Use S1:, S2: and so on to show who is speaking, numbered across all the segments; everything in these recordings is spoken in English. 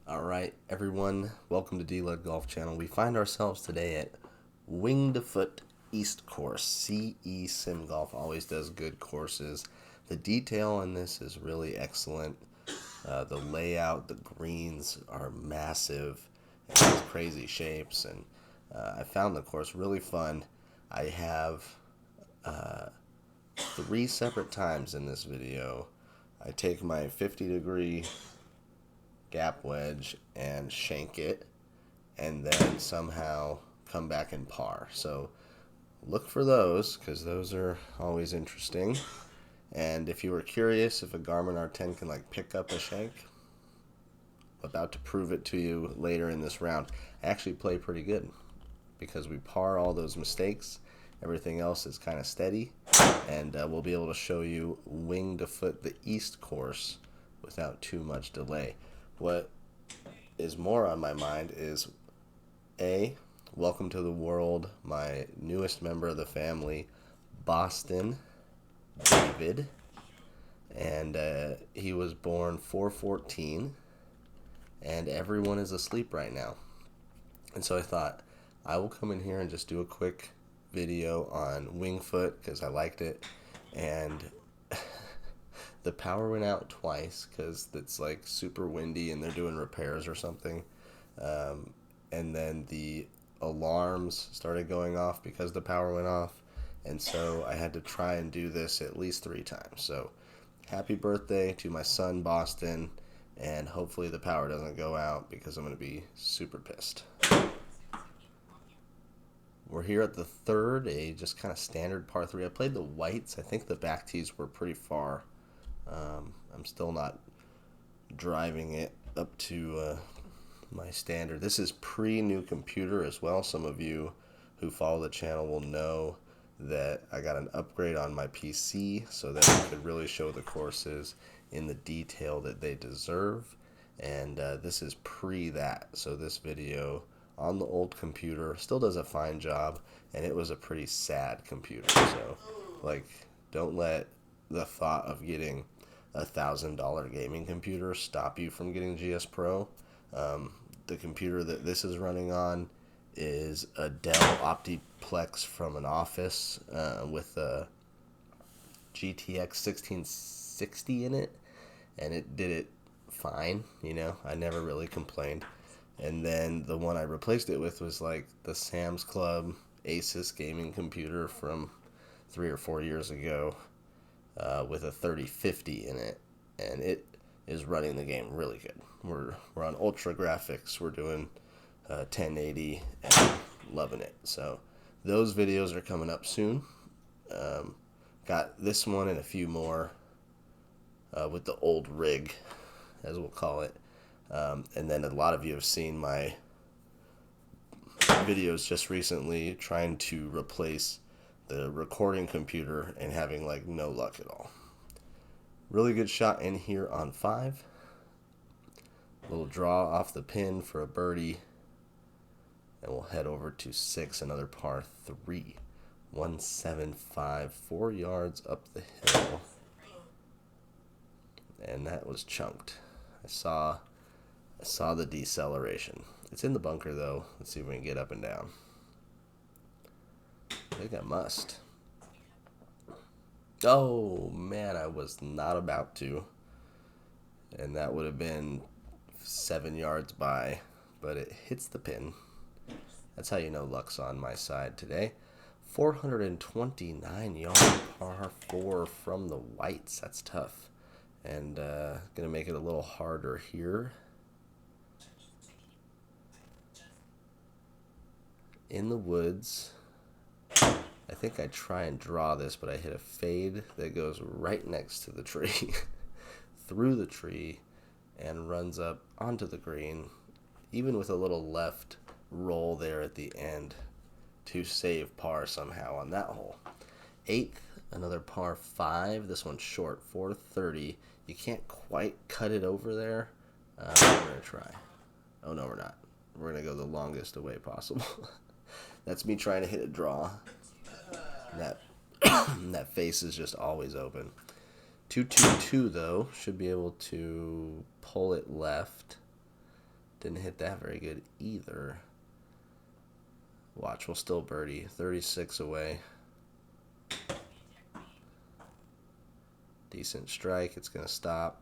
S1: Alright, everyone, welcome to D Lud Golf Channel. We find ourselves today at Wing to Foot East Course. CE Sim Golf always does good courses. The detail on this is really excellent. The layout, the greens are massive, and has crazy shapes, and I found the course really fun. I have 3 separate times in this video. I take my 50-degree gap wedge and shank it, and then somehow come back in par. So look for those, because those are always interesting. And if you were curious if a Garmin R10 can like pick up a shank, about to prove it to you later in this round. I actually play pretty good because we par all those mistakes. Everything else is kind of steady, and we'll be able to show you Wing to Foot the East course without too much delay. What is more on my mind is, A, welcome to the world, my newest member of the family, Boston David, and he was born 4/14, and everyone is asleep right now. And so I thought, I will come in here and just do a quick video on Wing Foot because I liked it, and the power went out twice because it's like super windy and they're doing repairs or something. And then the alarms started going off because the power went off. And so I had to try and do this at least 3 times. So happy birthday to my son, Boston. And hopefully the power doesn't go out because I'm going to be super pissed. We're here at the third, a just kind of standard par 3. I played the whites. I think the back tees were pretty far. I'm still not driving it up to my standard. This is pre-new computer as well. Some of you who follow the channel will know that I got an upgrade on my PC so that I could really show the courses in the detail that they deserve. And this is pre that. So this video on the old computer still does a fine job, and it was a pretty sad computer. So, like, don't let the thought of getting a $1,000 gaming computer stop you from getting GSPRO. The computer that this is running on is a Dell Optiplex from an office with a GTX 1660 in it, and it did it fine. You know, I never really complained. And then the one I replaced it with was like the Sam's Club Asus gaming computer from 3 or 4 years ago with a 3050 in it, and it is running the game really good. We're on ultra graphics. We're doing 1080 and loving it. So those videos are coming up soon. Got this one and a few more with the old rig, as we'll call it. And then a lot of you have seen my videos just recently trying to replace the recording computer and having like no luck at all. Really good shot in here on 5. Little draw off the pin for a birdie. And we'll head over to 6, another par 3. 175, 4 yards up the hill. And that was chunked. I saw the deceleration. It's in the bunker though. Let's see if we can get up and down. I think I must. Oh man, I was not about to. And that would have been 7 yards by, but it hits the pin. That's how you know luck's on my side today. 429 yard par 4 from the whites. That's tough. And gonna make it a little harder here. In the woods. I think I try and draw this, but I hit a fade that goes right next to the tree, through the tree, and runs up onto the green, even with a little left roll there at the end to save par somehow on that hole. 8th, another par 5. This one's short, 430. You can't quite cut it over there. We're going to try. Oh, no, we're not. We're going to go the longest away possible. That's me trying to hit a draw. That face is just always open. 222 though, should be able to pull it left Didn't hit that very good either. Watch, we'll still birdie. 36 away. Decent strike. It's going to stop.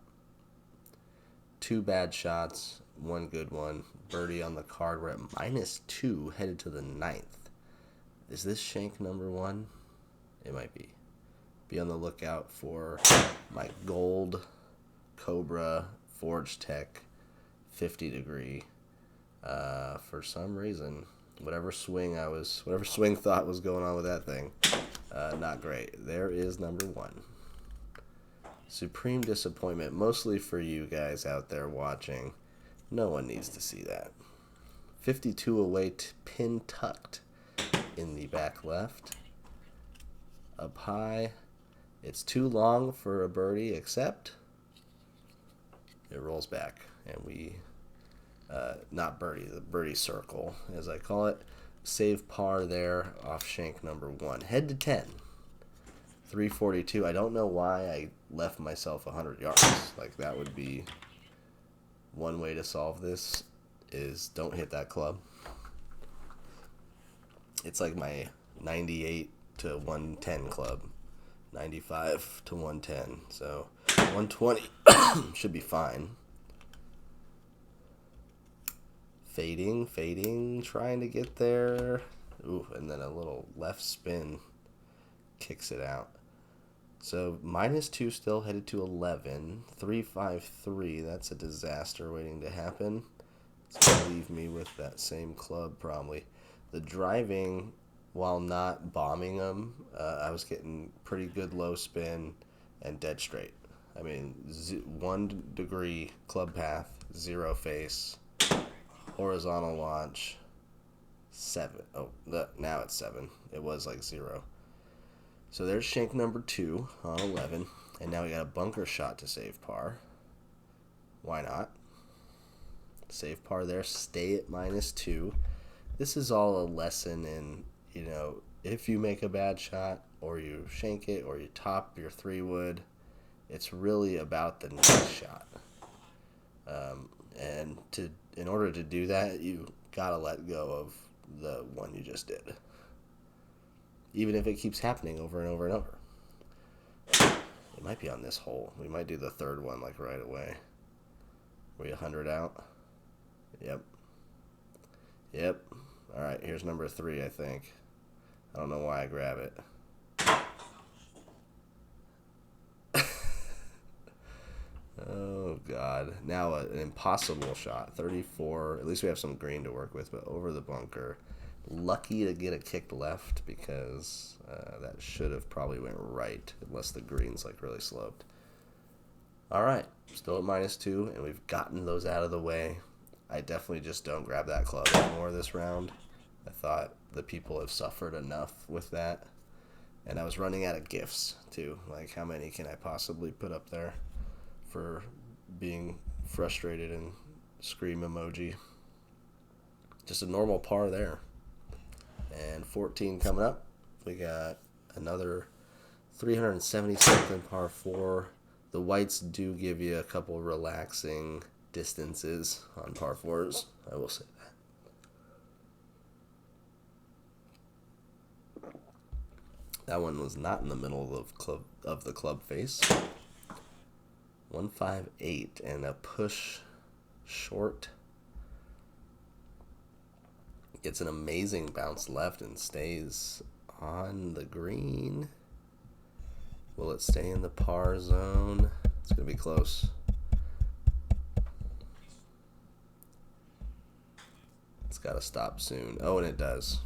S1: 2 bad shots. 1 good one. Birdie on the card. We're at -2, headed to the 9th. Is this shank number 1? It might be. Be on the lookout for my gold Cobra Forge Tech 50 degree. For some reason, whatever swing thought was going on with that thing, not great. There is number 1. Supreme disappointment, mostly for you guys out there watching. No one needs to see that. 52 away, pin tucked in the back left. Up high. It's too long for a birdie, except it rolls back, and we, not birdie, the birdie circle, as I call it. Save par there off shank number 1. Head to 10. 342. I don't know why I left myself 100 yards. Like, that would be one way to solve this, is don't hit that club. It's like my 98 to 110 club. 95 to 110. So 120 should be fine. Fading, trying to get there. Ooh, and then a little left spin kicks it out. So -2 still, headed to 11. 353, that's a disaster waiting to happen. It's going to leave me with that same club probably. The driving, while not bombing them, I was getting pretty good low spin and dead straight. I mean, 1 degree club path, 0 face, horizontal launch, 7. Oh, now it's 7. It was like 0. So there's shank number 2 on 11, and now we got a bunker shot to save par. Why not? Save par there, stay at -2. This is all a lesson in, you know, if you make a bad shot, or you shank it, or you top your 3-wood, it's really about the next shot. And in order to do that, you gotta let go of the one you just did, even if it keeps happening over and over and over. It might be on this hole. We might do the 3rd one like right away. We 100 out. Yep. All right, here's number 3, I think. I don't know why I grab it. Oh, God. Now an impossible shot. 34. At least we have some green to work with, but over the bunker. Lucky to get it kicked left, because that should have probably went right, unless the green's like really sloped. All right, still at -2, and we've gotten those out of the way. I definitely just don't grab that club anymore this round. I thought the people have suffered enough with that. And I was running out of gifts, too. Like, how many can I possibly put up there for being frustrated and scream emoji? Just a normal par there. And 14 coming up. We got another 370-something par 4. The whites do give you a couple relaxing distances on par 4s. I will say that. That one was not in the middle of the club face. 158 and a push short. Gets an amazing bounce left and stays on the green. Will it stay in the par zone? It's going to be close. It's got to stop soon. Oh, and it does.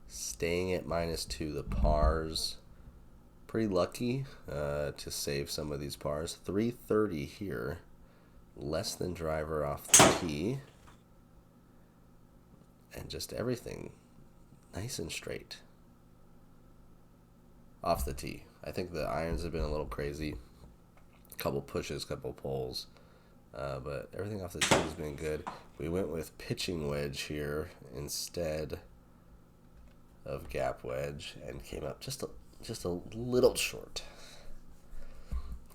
S1: Staying at -2, the pars. Pretty lucky to save some of these pars. 330 here. Less than driver off the tee. And just everything nice and straight off the tee. I think the irons have been a little crazy. Couple pushes, couple pulls. But everything off the tee has been good. We went with pitching wedge here instead of gap wedge and came up just a little short.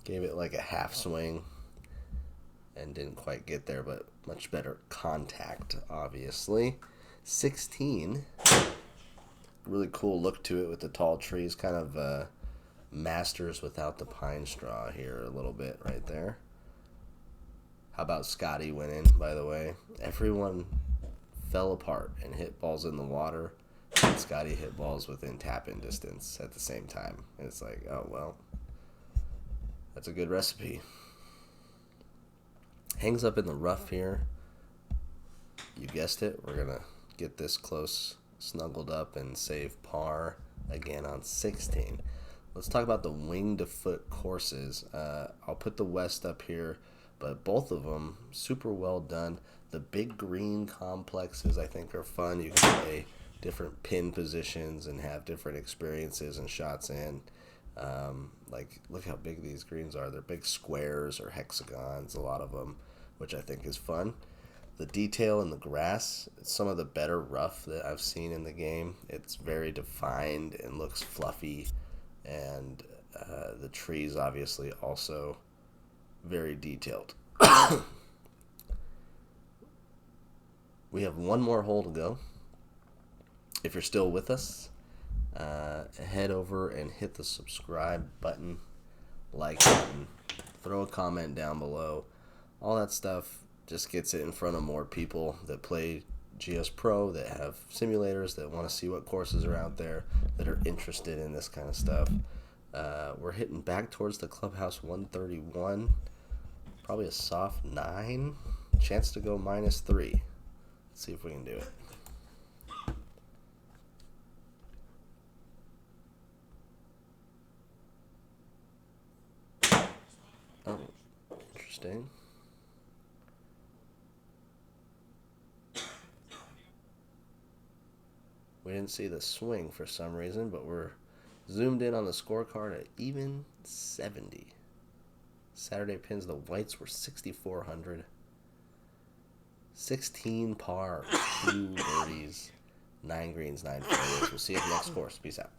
S1: Gave it like a half swing. and didn't quite get there, but much better contact, obviously. 16, really cool look to it with the tall trees, kind of Masters without the pine straw here a little bit right there. How about Scotty winning, by the way? Everyone fell apart and hit balls in the water, and Scotty hit balls within tap-in distance at the same time. And it's like, oh, well, that's a good recipe. Hangs up in the rough here. You guessed it. We're going to get this close, snuggled up, and save par again on 16. Let's talk about the wing to foot courses. I'll put the West up here, but both of them super well done. The big green complexes, I think, are fun. You can play different pin positions and have different experiences and shots in. Like, look how big these greens are. They're big squares or hexagons, a lot of them, which I think is fun. The detail in the grass, it's some of the better rough that I've seen in the game. It's very defined and looks fluffy, and the trees obviously also very detailed. We have one more hole to go. If you're still with us, head over and hit the subscribe button, like button, throw a comment down below. All that stuff just gets it in front of more people that play GSPRO, that have simulators, that want to see what courses are out there, that are interested in this kind of stuff. We're hitting back towards the clubhouse 131. Probably a soft 9. Chance to go -3. Let's see if we can do it. Oh, interesting. We didn't see the swing for some reason, but we're zoomed in on the scorecard at even 70. Saturday pins, the whites were 6,400. 16 par, 2 birdies, 9 greens, 9 fairways. We'll see you at the next course. Peace out.